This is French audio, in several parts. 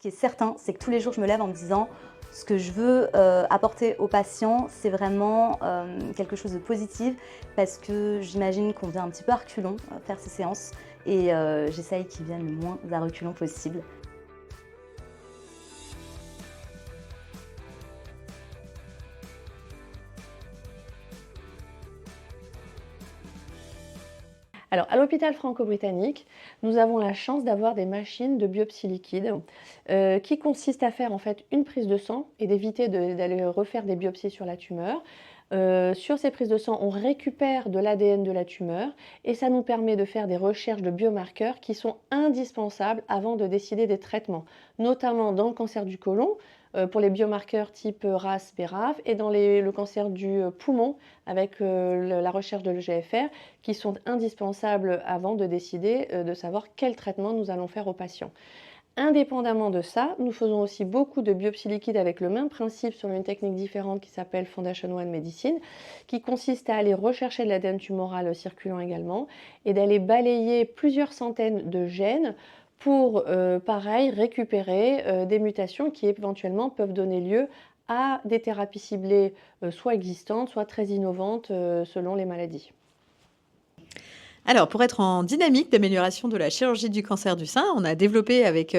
qui est certain, c'est que tous les jours, je me lève en me disant ce que je veux apporter aux patients, c'est vraiment quelque chose de positif parce que j'imagine qu'on vient un petit peu à reculons faire ces séances et j'essaye qu'ils viennent le moins à reculons possible. Alors, à l'hôpital franco-britannique, nous avons la chance d'avoir des machines de biopsie liquide qui consistent à faire en fait une prise de sang et d'éviter d'aller refaire des biopsies sur la tumeur. Sur ces prises de sang, on récupère de l'ADN de la tumeur et ça nous permet de faire des recherches de biomarqueurs qui sont indispensables avant de décider des traitements, notamment dans le cancer du côlon, pour les biomarqueurs type RAS, BRAF et dans le cancer du poumon avec la recherche de l'EGFR qui sont indispensables avant de décider de savoir quel traitement nous allons faire aux patients. Indépendamment de ça, nous faisons aussi beaucoup de biopsie liquide avec le même principe sur une technique différente qui s'appelle Foundation One Medicine, qui consiste à aller rechercher de l'ADN tumoral circulant également et d'aller balayer plusieurs centaines de gènes pour, pareil, récupérer des mutations qui éventuellement peuvent donner lieu à des thérapies ciblées soit existantes, soit très innovantes selon les maladies. Alors, pour être en dynamique d'amélioration de la chirurgie du cancer du sein, on a développé avec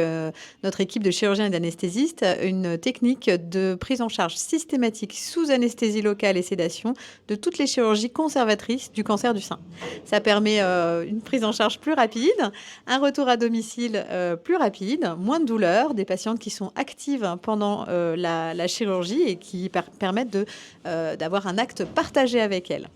notre équipe de chirurgiens et d'anesthésistes une technique de prise en charge systématique sous anesthésie locale et sédation de toutes les chirurgies conservatrices du cancer du sein. Ça permet une prise en charge plus rapide, un retour à domicile plus rapide, moins de douleur, des patientes qui sont actives pendant la chirurgie et qui permettent d'avoir un acte partagé avec elles.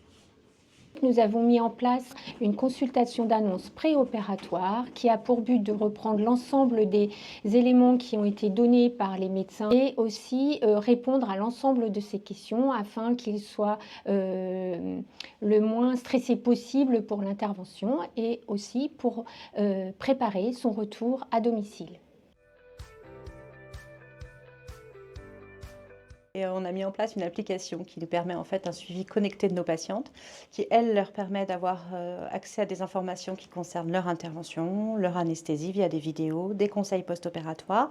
Nous avons mis en place une consultation d'annonce préopératoire qui a pour but de reprendre l'ensemble des éléments qui ont été donnés par les médecins et aussi répondre à l'ensemble de ces questions afin qu'ils soient le moins stressés possible pour l'intervention et aussi pour préparer son retour à domicile. Et on a mis en place une application qui nous permet en fait un suivi connecté de nos patientes, qui elle leur permet d'avoir accès à des informations qui concernent leur intervention, leur anesthésie via des vidéos, des conseils post-opératoires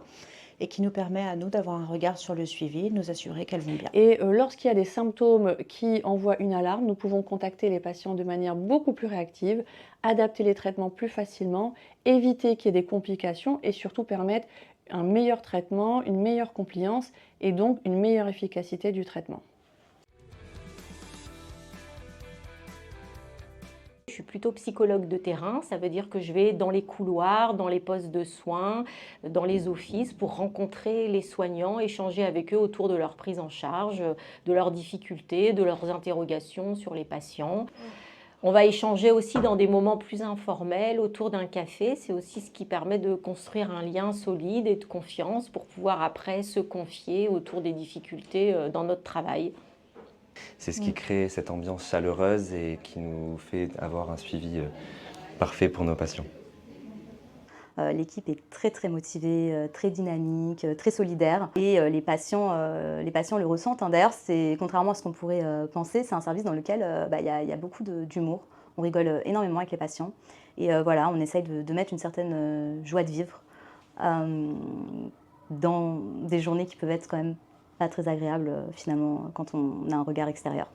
et qui nous permet à nous d'avoir un regard sur le suivi, de nous assurer qu'elles vont bien. Et lorsqu'il y a des symptômes qui envoient une alarme, nous pouvons contacter les patients de manière beaucoup plus réactive, adapter les traitements plus facilement, éviter qu'il y ait des complications et surtout permettre un meilleur traitement, une meilleure compliance et donc une meilleure efficacité du traitement. Je suis plutôt psychologue de terrain, ça veut dire que je vais dans les couloirs, dans les postes de soins, dans les offices pour rencontrer les soignants, échanger avec eux autour de leur prise en charge, de leurs difficultés, de leurs interrogations sur les patients. On va échanger aussi dans des moments plus informels autour d'un café. C'est aussi ce qui permet de construire un lien solide et de confiance pour pouvoir après se confier autour des difficultés dans notre travail. C'est ce qui crée cette ambiance chaleureuse et qui nous fait avoir un suivi parfait pour nos patients. L'équipe est très motivée, très dynamique, très solidaire et les patients le ressentent. D'ailleurs, contrairement à ce qu'on pourrait penser, c'est un service dans lequel y a beaucoup d'humour. On rigole énormément avec les patients et voilà, on essaye de mettre une certaine joie de vivre dans des journées qui peuvent être quand même pas très agréables finalement quand on a un regard extérieur.